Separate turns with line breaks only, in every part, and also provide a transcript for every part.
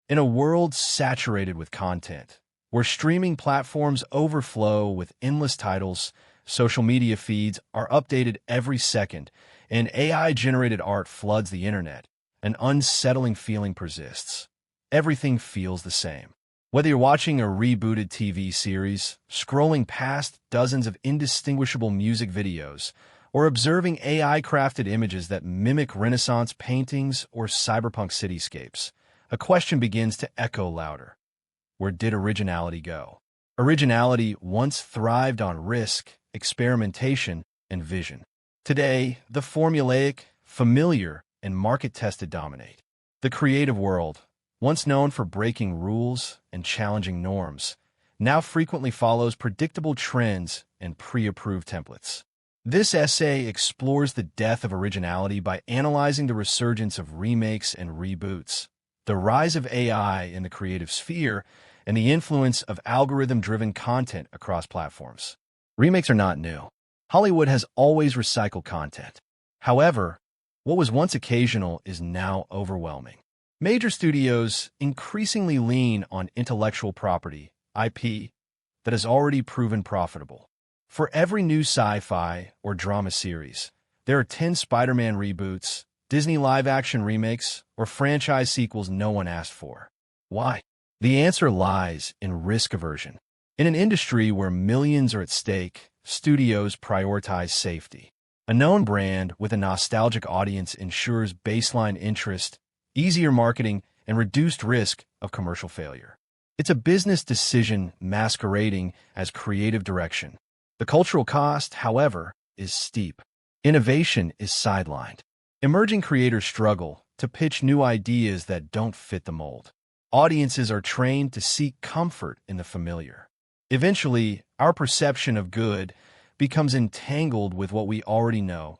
In a world saturated with content, where streaming platforms overflow with endless titles, social media feeds are updated every second, and AI-generated art floods the internet, an unsettling feeling persists. Everything feels the same. Whether you're watching a rebooted TV series, scrolling past dozens of indistinguishable music videos, or observing AI-crafted images that mimic Renaissance paintings or cyberpunk cityscapes, a question begins to echo louder. Where did originality go? Originality once thrived on risk, experimentation, and vision. Today, the formulaic, familiar, and market-tested dominate. The creative world, once known for breaking rules and challenging norms, now frequently follows predictable trends and pre-approved templates. This essay explores the death of originality by analyzing the resurgence of remakes and reboots, the rise of AI in the creative sphere, and the influence of algorithm-driven content across platforms. Remakes are not new. Hollywood has always recycled content. However, what was once occasional is now overwhelming. Major studios increasingly lean on intellectual property, IP, that has already proven profitable. For every new sci-fi or drama series, there are 10 Spider-Man reboots, Disney live-action remakes, or franchise sequels no one asked for. Why? The answer lies in risk aversion. In an industry where millions are at stake, studios prioritize safety. A known brand with a nostalgic audience ensures baseline interest, easier marketing, and reduced risk of commercial failure. It's a business decision masquerading as creative direction. The cultural cost, however, is steep. Innovation is sidelined. Emerging creators struggle to pitch new ideas that don't fit the mold. Audiences are trained to seek comfort in the familiar. Eventually, our perception of good becomes entangled with what we already know.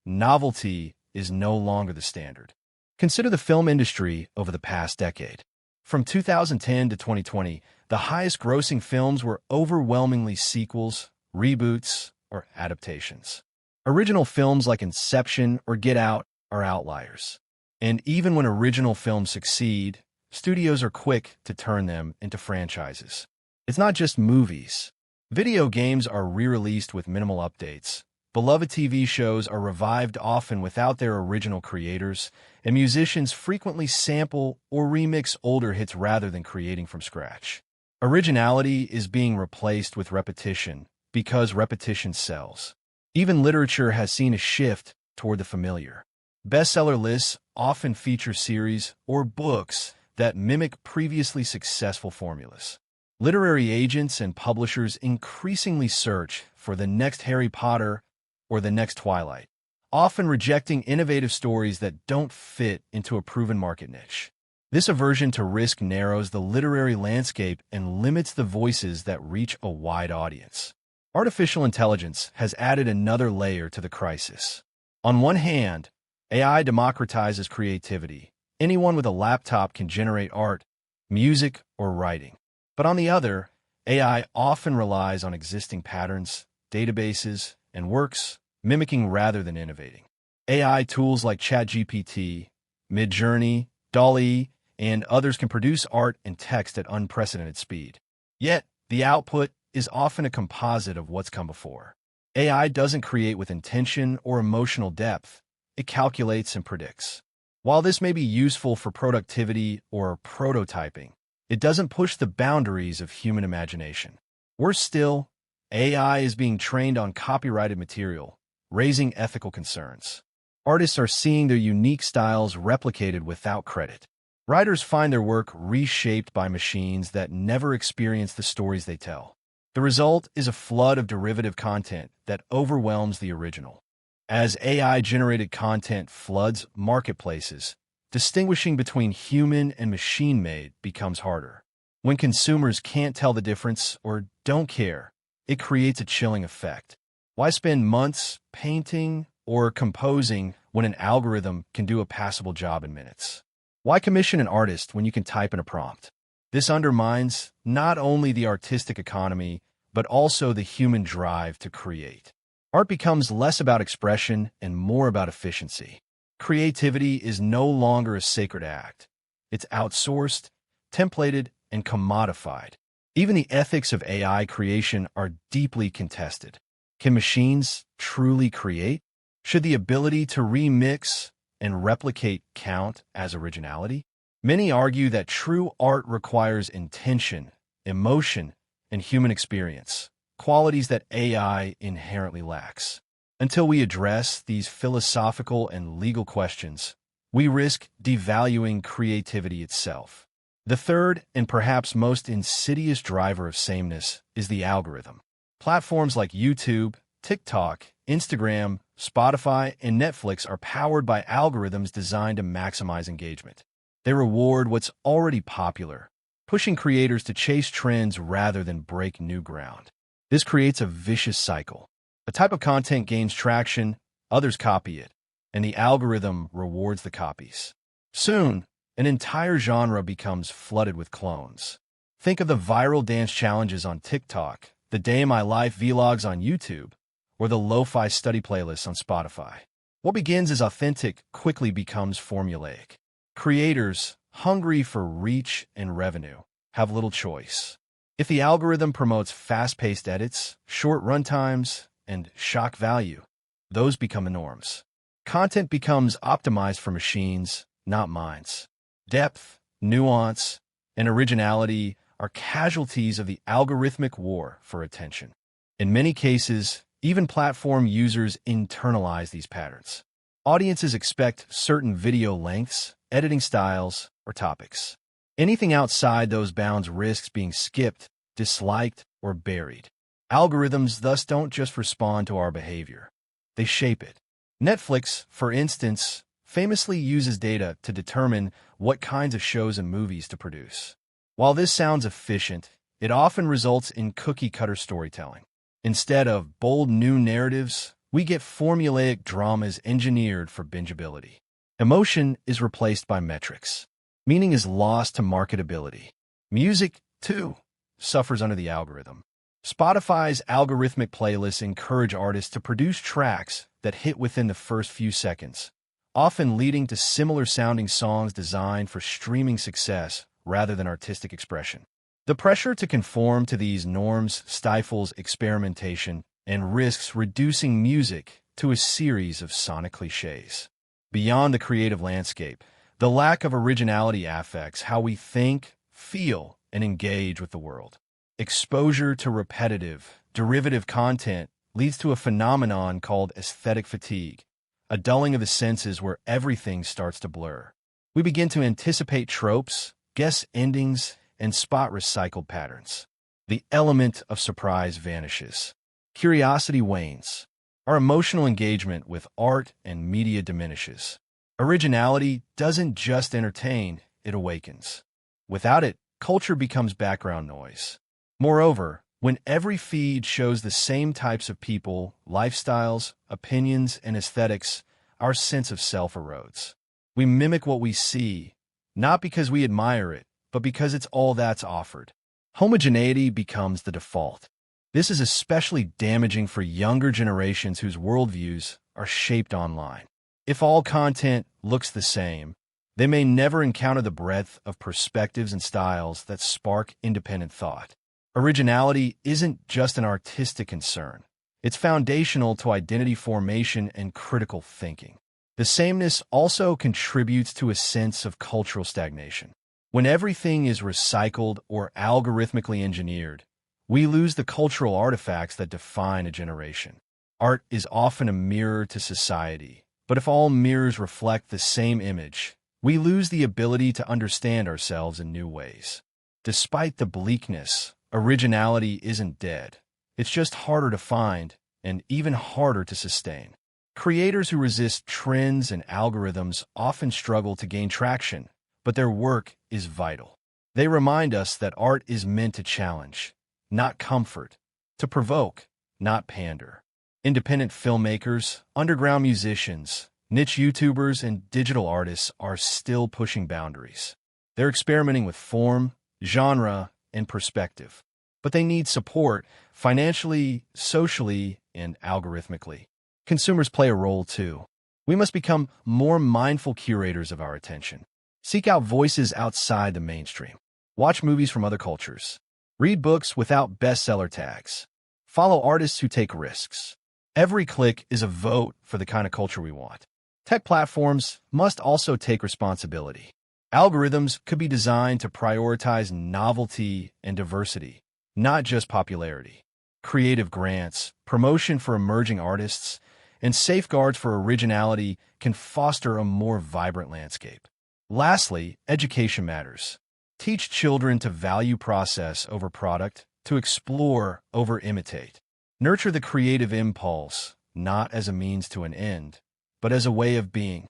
Novelty is no longer the standard. Consider the film industry over the past decade. From 2010 to 2020, the highest-grossing films were overwhelmingly sequels, reboots, or adaptations. Original films like Inception or Get Out are outliers. And even when original films succeed, studios are quick to turn them into franchises. It's not just movies. Video games are re-released with minimal updates. Beloved TV shows are revived often without their original creators, and musicians frequently sample or remix older hits rather than creating from scratch. Originality is being replaced with repetition because repetition sells. Even literature has seen a shift toward the familiar. Bestseller lists often feature series or books that mimic previously successful formulas. Literary agents and publishers increasingly search for the next Harry Potter or the next Twilight, often rejecting innovative stories that don't fit into a proven market niche. This aversion to risk narrows the literary landscape and limits the voices that reach a wide audience. Artificial intelligence has added another layer to the crisis. On one hand, AI democratizes creativity. Anyone with a laptop can generate art, music, or writing. But on the other, AI often relies on existing patterns, databases, and works, mimicking rather than innovating. AI tools like ChatGPT, Midjourney, DALL-E, and others can produce art and text at unprecedented speed. Yet, the output is often a composite of what's come before. AI doesn't create with intention or emotional depth. It calculates and predicts. While this may be useful for productivity or prototyping, it doesn't push the boundaries of human imagination. Worse still, AI is being trained on copyrighted material, raising ethical concerns. Artists are seeing their unique styles replicated without credit. Writers find their work reshaped by machines that never experience the stories they tell. The result is a flood of derivative content that overwhelms the original. As AI-generated content floods marketplaces, distinguishing between human and machine-made becomes harder. When consumers can't tell the difference or don't care, it creates a chilling effect. Why spend months painting or composing when an algorithm can do a passable job in minutes? Why commission an artist when you can type in a prompt? This undermines not only the artistic economy, but also the human drive to create. Art becomes less about expression and more about efficiency. Creativity is no longer a sacred act. It's outsourced, templated, and commodified. Even the ethics of AI creation are deeply contested. Can machines truly create? Should the ability to remix and replicate count as originality? Many argue that true art requires intention, emotion, and human experience, qualities that AI inherently lacks. Until we address these philosophical and legal questions, we risk devaluing creativity itself. The third and perhaps most insidious driver of sameness is the algorithm. Platforms like YouTube, TikTok, Instagram, Spotify, and Netflix are powered by algorithms designed to maximize engagement. They reward what's already popular, pushing creators to chase trends rather than break new ground. This creates a vicious cycle. A type of content gains traction, others copy it, and the algorithm rewards the copies. Soon, an entire genre becomes flooded with clones. Think of the viral dance challenges on TikTok, the day in my life vlogs on YouTube, or the lo-fi study playlists on Spotify. What begins as authentic quickly becomes formulaic. Creators, hungry for reach and revenue, have little choice. If the algorithm promotes fast-paced edits, short runtimes, and shock value, those become the norms. Content becomes optimized for machines, not minds. Depth, nuance, and originality are casualties of the algorithmic war for attention. In many cases, even platform users internalize these patterns. Audiences expect certain video lengths, editing styles, or topics. Anything outside those bounds risks being skipped, disliked, or buried. Algorithms thus don't just respond to our behavior. They shape it. Netflix, for instance, famously uses data to determine what kinds of shows and movies to produce. While this sounds efficient, it often results in cookie-cutter storytelling. Instead of bold new narratives, we get formulaic dramas engineered for bingeability. Emotion is replaced by metrics. Meaning is lost to marketability. Music, too, suffers under the algorithm. Spotify's algorithmic playlists encourage artists to produce tracks that hit within the first few seconds, often leading to similar-sounding songs designed for streaming success rather than artistic expression. The pressure to conform to these norms stifles experimentation and risks reducing music to a series of sonic cliches. Beyond the creative landscape, the lack of originality affects how we think, feel, and engage with the world. Exposure to repetitive, derivative content leads to a phenomenon called aesthetic fatigue, a dulling of the senses where everything starts to blur. We begin to anticipate tropes, guess endings, and spot recycled patterns. The element of surprise vanishes. Curiosity wanes. Our emotional engagement with art and media diminishes. Originality doesn't just entertain, it awakens. Without it, culture becomes background noise. Moreover, when every feed shows the same types of people, lifestyles, opinions, and aesthetics, our sense of self erodes. We mimic what we see, not because we admire it, but because it's all that's offered. Homogeneity becomes the default. This is especially damaging for younger generations whose worldviews are shaped online. If all content looks the same, they may never encounter the breadth of perspectives and styles that spark independent thought. Originality isn't just an artistic concern. It's foundational to identity formation and critical thinking. The sameness also contributes to a sense of cultural stagnation. When everything is recycled or algorithmically engineered, we lose the cultural artifacts that define a generation. Art is often a mirror to society, but if all mirrors reflect the same image, we lose the ability to understand ourselves in new ways. Despite the bleakness, originality isn't dead. It's just harder to find and even harder to sustain. Creators who resist trends and algorithms often struggle to gain traction, but their work is vital. They remind us that art is meant to challenge, not comfort, to provoke, not pander. Independent filmmakers, underground musicians, niche YouTubers, and digital artists are still pushing boundaries. They're experimenting with form, genre, and perspective. But they need support financially, socially, and algorithmically. Consumers play a role too. We must become more mindful curators of our attention. Seek out voices outside the mainstream. Watch movies from other cultures. Read books without bestseller tags. Follow artists who take risks. Every click is a vote for the kind of culture we want. Tech platforms must also take responsibility. Algorithms could be designed to prioritize novelty and diversity, not just popularity. Creative grants, promotion for emerging artists, and safeguards for originality can foster a more vibrant landscape. Lastly, education matters. Teach children to value process over product, to explore over imitate. Nurture the creative impulse, not as a means to an end, but as a way of being.